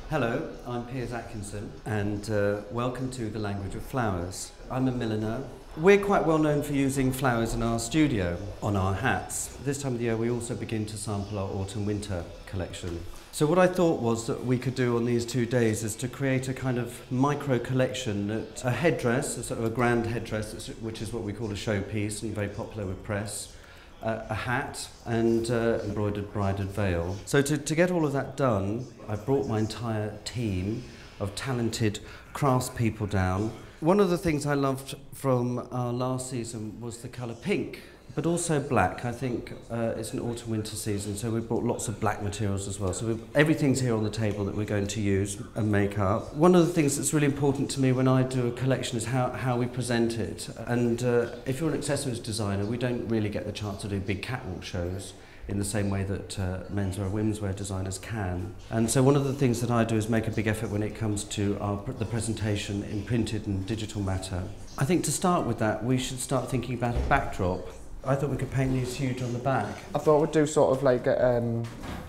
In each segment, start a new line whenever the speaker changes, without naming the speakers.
Hello, I'm Piers Atkinson and welcome to The Language of Flowers. I'm a milliner. We're quite well known for using flowers in our studio, on our hats. This time of the year we also begin to sample our autumn-winter collection. So what I thought was that we could do on these 2 days is to create a kind of micro collection, that a headdress, a sort of a grand headdress, which is what we call a showpiece and very popular with press, a hat and embroidered bridal veil. So to get all of that done, I brought my entire team of talented craftspeople down. One of the things I loved from our last season was the colour pink, but also black. I think it's an autumn-winter season, so we brought lots of black materials as well. So everything's here on the table that we're going to use and make up. One of the things that's really important to me when I do a collection is how we present it. And if you're an accessories designer, we don't really get the chance to do big catwalk shows in the same way that menswear or womenswear designers can. And so one of the things that I do is make a big effort when it comes to the presentation in printed and digital matter. I think to start with that, we should start thinking about a backdrop. I thought we could paint these huge on the back.
I thought we'd do sort of like a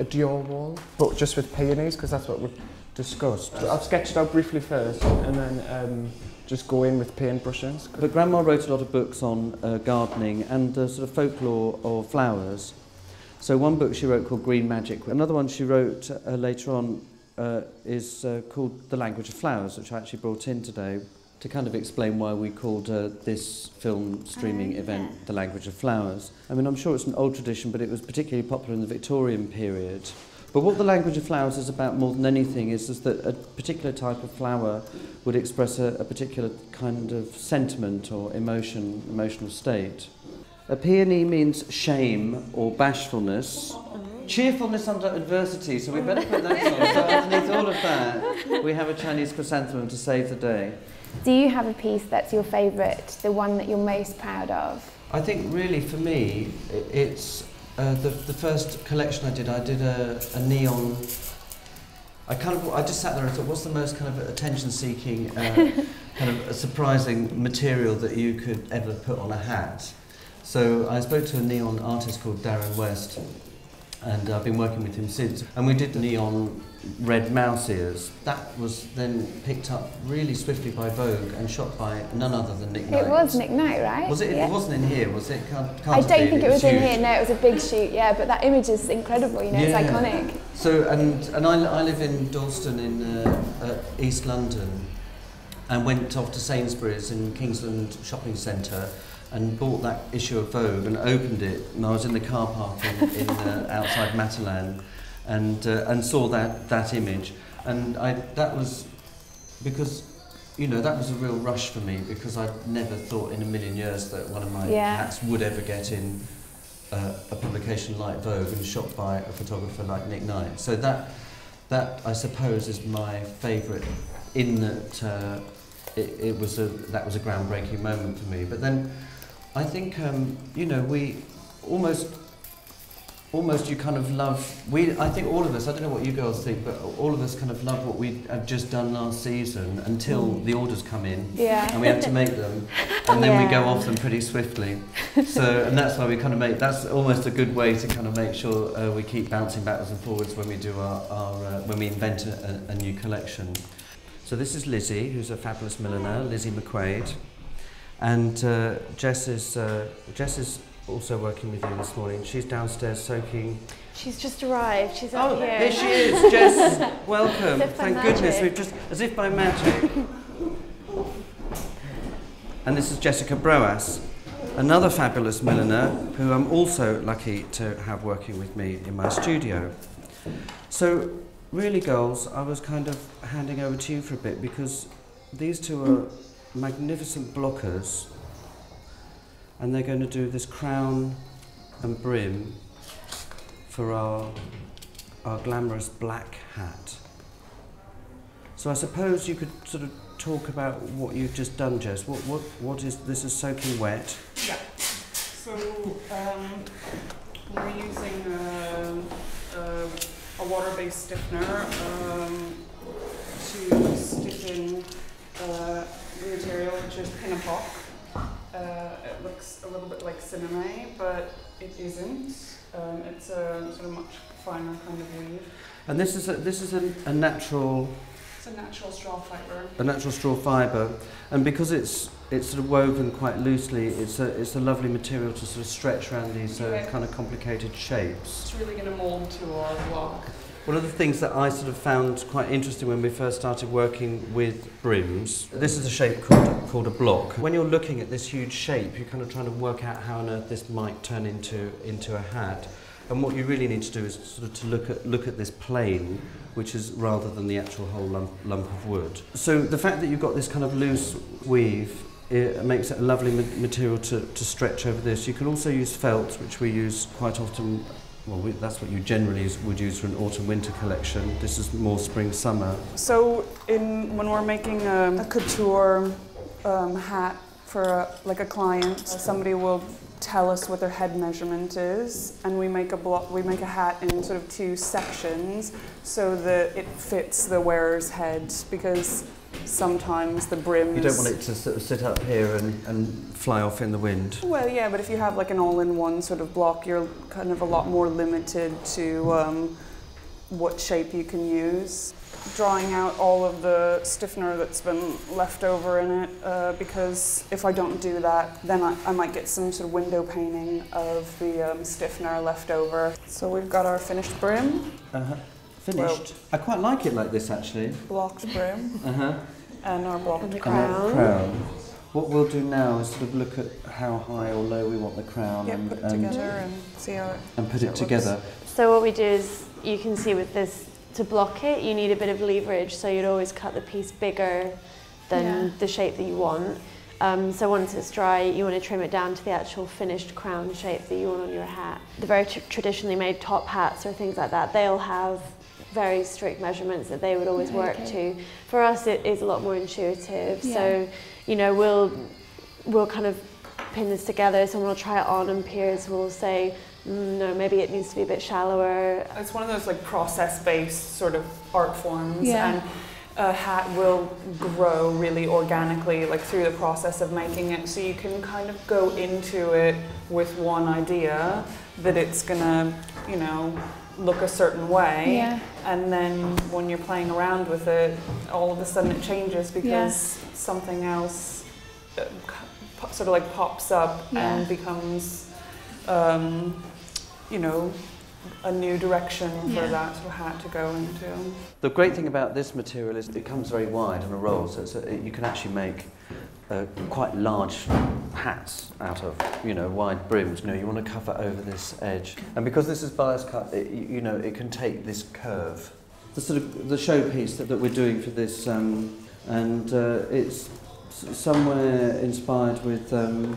Dior wall, but just with peonies, because that's what we've discussed. I've sketched it out briefly first, and then just go in with paint brushes.
But Grandma wrote a lot of books on gardening and the sort of folklore of flowers. So one book she wrote called Green Magic. Another one she wrote later on is called The Language of Flowers, which I actually brought in today to kind of explain why we called this film streaming event The Language of Flowers. I mean, I'm sure it's an old tradition, but it was particularly popular in the Victorian period. But what The Language of Flowers is about more than anything is that a particular type of flower would express a particular kind of sentiment or emotional state. A peony means shame or bashfulness. Cheerfulness under adversity, so we better put that on. So underneath all of that, we have a Chinese chrysanthemum to save the day.
Do you have a piece that's your favourite, the one that you're most proud of?
I think really for me, it's the first collection I did a neon. I just sat there and thought, what's the most kind of attention-seeking, kind of a surprising material that you could ever put on a hat? So I spoke to a neon artist called Darren West, and I've been working with him since. And we did the neon red mouse ears. That was then picked up really swiftly by Vogue and shot by none other than Nick Knight.
It was Nick Knight, right?
Was it? Yeah. It wasn't in here, was it?
I don't think it was in here. No, it was a big shoot. Yeah, but that image is incredible. You know, yeah. It's iconic.
So and I live in Dalston in East London, and went off to Sainsbury's in Kingsland Shopping Centre and bought that issue of Vogue and opened it, and I was in the car park in outside Matalan and saw that image, and that was because, you know, that was a real rush for me, because I'd never thought in a million years that one of my hats would ever get in a publication like Vogue and shot by a photographer like Nick Knight. So that I suppose is my favourite, in that that was a groundbreaking moment for me. But then I think, you know, we almost you kind of love, I think all of us, I don't know what you girls think, but all of us kind of love what we have just done last season until the orders come in, and we have to make them, and then we go off them pretty swiftly. So, and that's why we kind of that's almost a good way to kind of make sure we keep bouncing backwards and forwards when we do when we invent a new collection. So this is Lizzie, who's a fabulous milliner, Lizzie McQuaid. And Jess is also working with you this morning. She's downstairs soaking.
She's just arrived. She's up here.
Here she is, Jess. Welcome. Thank goodness, we've just, as if by magic. And this is Jessica Broas, another fabulous milliner who I'm also lucky to have working with me in my studio. So really, girls, I was kind of handing over to you for a bit, because these two are magnificent blockers, and they're going to do this crown and brim for our glamorous black hat. So I suppose you could sort of talk about what you've just done, Jess. What is this? Is soaking wet?
Yeah. So we're using a water-based stiffener to stiffen the material, which is pin and pop. It looks a little bit like cinema, but it isn't. It's a sort of much finer kind of weave.
And this is a natural.
It's a natural straw fibre.
A natural straw fibre, and because it's sort of woven quite loosely, it's a lovely material to sort of stretch around these kind of complicated shapes.
It's really going to mould to our block.
One of the things that I sort of found quite interesting when we first started working with brims, this is a shape called a block. When you're looking at this huge shape, you're kind of trying to work out how on earth this might turn into a hat. And what you really need to do is sort of to look at this plane, which is rather than the actual whole lump of wood. So the fact that you've got this kind of loose weave, it makes it a lovely material to stretch over this. You can also use felt, which we use quite often. Well, that's what you generally would use for an autumn-winter collection. This is more spring-summer.
So when we're making a couture hat for like a client, somebody will tell us what their head measurement is, and we make a hat in sort of 2 sections so that it fits the wearer's head, because sometimes the brims...
You don't want it to sort of sit up here and fly off in the wind.
Well, yeah, but if you have like an all-in-one sort of block, you're kind of a lot more limited to what shape you can use. Drawing out all of the stiffener that's been left over in it, because if I don't do that, then I might get some sort of window painting of the stiffener left over. So we've got our finished brim.
Finished.
Well,
I quite like it like this, actually.
Blocked brim. And our blocked
crown.
What we'll do now is sort of look at how high or low we want the crown,
Yeah, put it together and see how it
and put it together.
So what we do is, you can see with this, to block it, you need a bit of leverage, so you'd always cut the piece bigger than the shape that you want. So once it's dry, you want to trim it down to the actual finished crown shape that you want on your hat. The very traditionally made top hats or things like that, they'll have very strict measurements that they would always work to. For us, it is a lot more intuitive. So, you know, we'll kind of pin this together, someone will try it on, and Piers will say, no, maybe it needs to be a bit shallower.
It's one of those like process-based sort of art forms, and a hat will grow really organically, like through the process of making it. So you can kind of go into it with one idea that it's gonna, you know, look a certain way, and then when you're playing around with it, all of a sudden it changes because something else sort of like pops up and becomes, you know, a new direction for that sort of hat to go into.
The great thing about this material is it comes very wide on a roll, so you can actually make quite large hats out of, you know, wide brims. You know, you want to cover over this edge, and because this is bias cut, you know, it can take this curve. The sort of the showpiece that we're doing for this, and it's somewhere inspired with a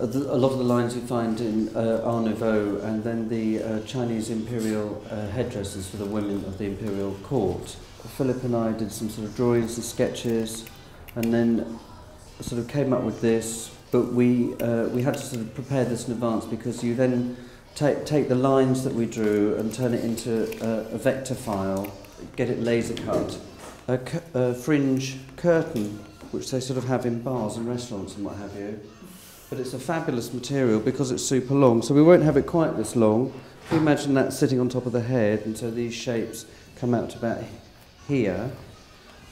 lot of the lines you find in Art Nouveau, and then the Chinese imperial headdresses for the women of the imperial court. Philip and I did some sort of drawings and sketches, and then sort of came up with this, but we had to sort of prepare this in advance, because you then take the lines that we drew and turn it into a vector file, get it laser cut, a fringe curtain, which they sort of have in bars and restaurants and what have you. But it's a fabulous material because it's super long, so we won't have it quite this long. If you imagine that sitting on top of the head, and so these shapes come out to about here.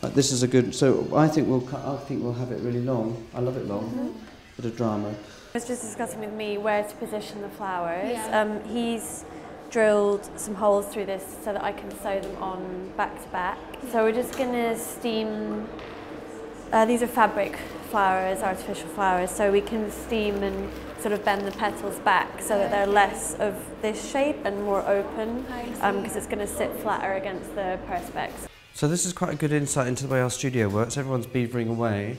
This is a good. So I think we'll have it really long. I love it long. Bit of drama.
He was just discussing with me where to position the flowers. He's drilled some holes through this so that I can sew them on back to back. So we're just going to steam. These are fabric flowers, artificial flowers, so we can steam and sort of bend the petals back so that they're less of this shape and more open, because it's going to sit flatter against the perspex.
So this is quite a good insight into the way our studio works. Everyone's beavering away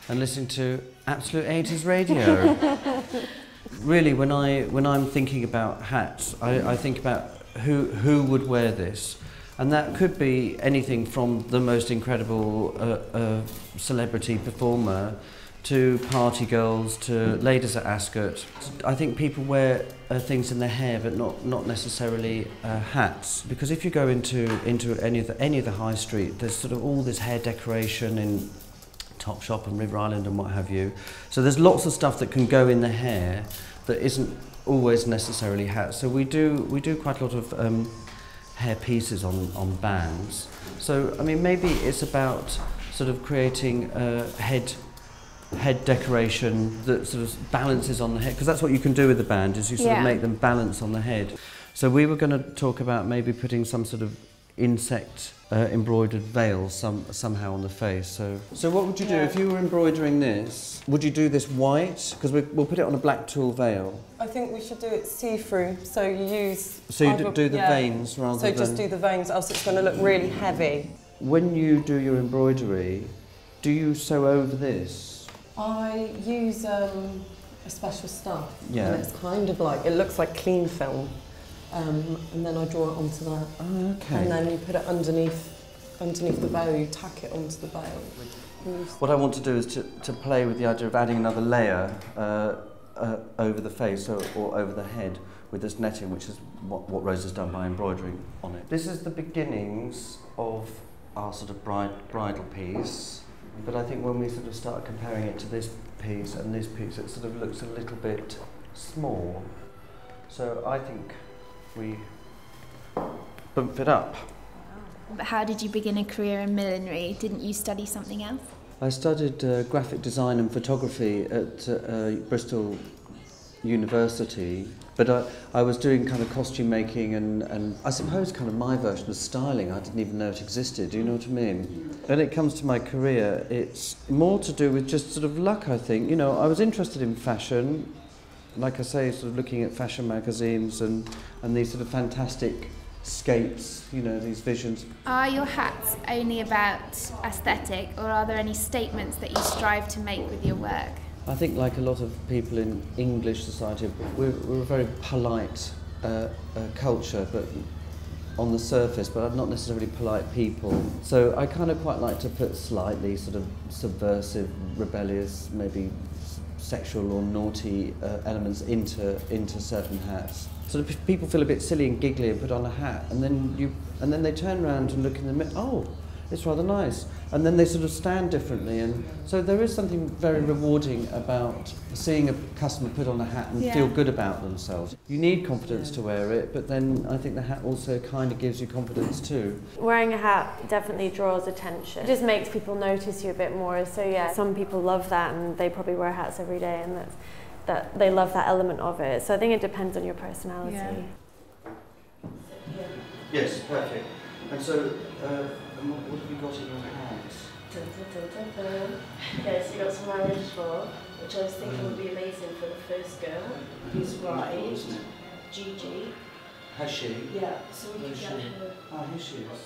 and listening to absolute 80s radio. Really, when I'm thinking about hats, I think about who would wear this. And that could be anything from the most incredible celebrity performer to party girls to ladies at Ascot. I think people wear things in their hair, but not necessarily hats. Because if you go into any of the high street, there's sort of all this hair decoration in Topshop and River Island and what have you. So there's lots of stuff that can go in the hair that isn't always necessarily hats. So we do quite a lot of hair pieces on bands. So I mean, maybe it's about sort of creating a head decoration that sort of balances on the head, because that's what you can do with the band, is you sort of make them balance on the head. So we were going to talk about maybe putting some sort of insect embroidered veil somehow on the face. So what would you do if you were embroidering this? Would you do this white? Because we'll put it on a black tulle veil.
I think we should do it see-through, so you use...
So you do the veins rather than...
So just do the veins, else it's going to look really heavy.
When you do your embroidery, do you sew over this?
I use a special stuff,
yeah.
And it's kind of like, it looks like clean film, and then I draw it onto that.
Oh, okay.
And then you put it underneath the bow, you tack it onto the bow.
What I want to do is to play with the idea of adding another layer over the face or over the head with this netting, which is what Rose has done by embroidering on it. This is the beginnings of our sort of bridal piece, but I think when we sort of start comparing it to this piece and this piece, it sort of looks a little bit small. So I think we bump it up.
But how did you begin a career in millinery? Didn't you study something else?
I studied graphic design and photography at Bristol University, but I was doing kind of costume making and I suppose kind of my version of styling. I didn't even know it existed, do you know what I mean? When it comes to my career, it's more to do with just sort of luck, I think. You know, I was interested in fashion, like I say, sort of looking at fashion magazines and these sort of fantastic scapes, you know, these visions.
Are your hats only about aesthetic, or are there any statements that you strive to make with your work?
I think, like a lot of people in English society, we're a very polite culture, but on the surface, but not necessarily polite people. So I kind of quite like to put slightly sort of subversive, rebellious, maybe sexual or naughty elements into certain hats. So people feel a bit silly and giggly and put on a hat, and then they turn around and look in the mirror. Oh, it's rather nice, and then they sort of stand differently. And so there is something very rewarding about seeing a customer put on a hat and feel good about themselves. You need confidence to wear it, but then I think the hat also kind of gives you confidence too.
Wearing a hat definitely draws attention. It just makes people notice you a bit more. So yeah, some people love that, and they probably wear hats every day, and that they love that element of it. So I think it depends on your personality.
Yeah.
Yes, perfect. And so, what have you got in your hands?
Okay, so you got some marriage for, which I was thinking would be amazing for the first girl who's bride, Gigi.
Has she?
Yeah, so we could get her.
Ah, here she is.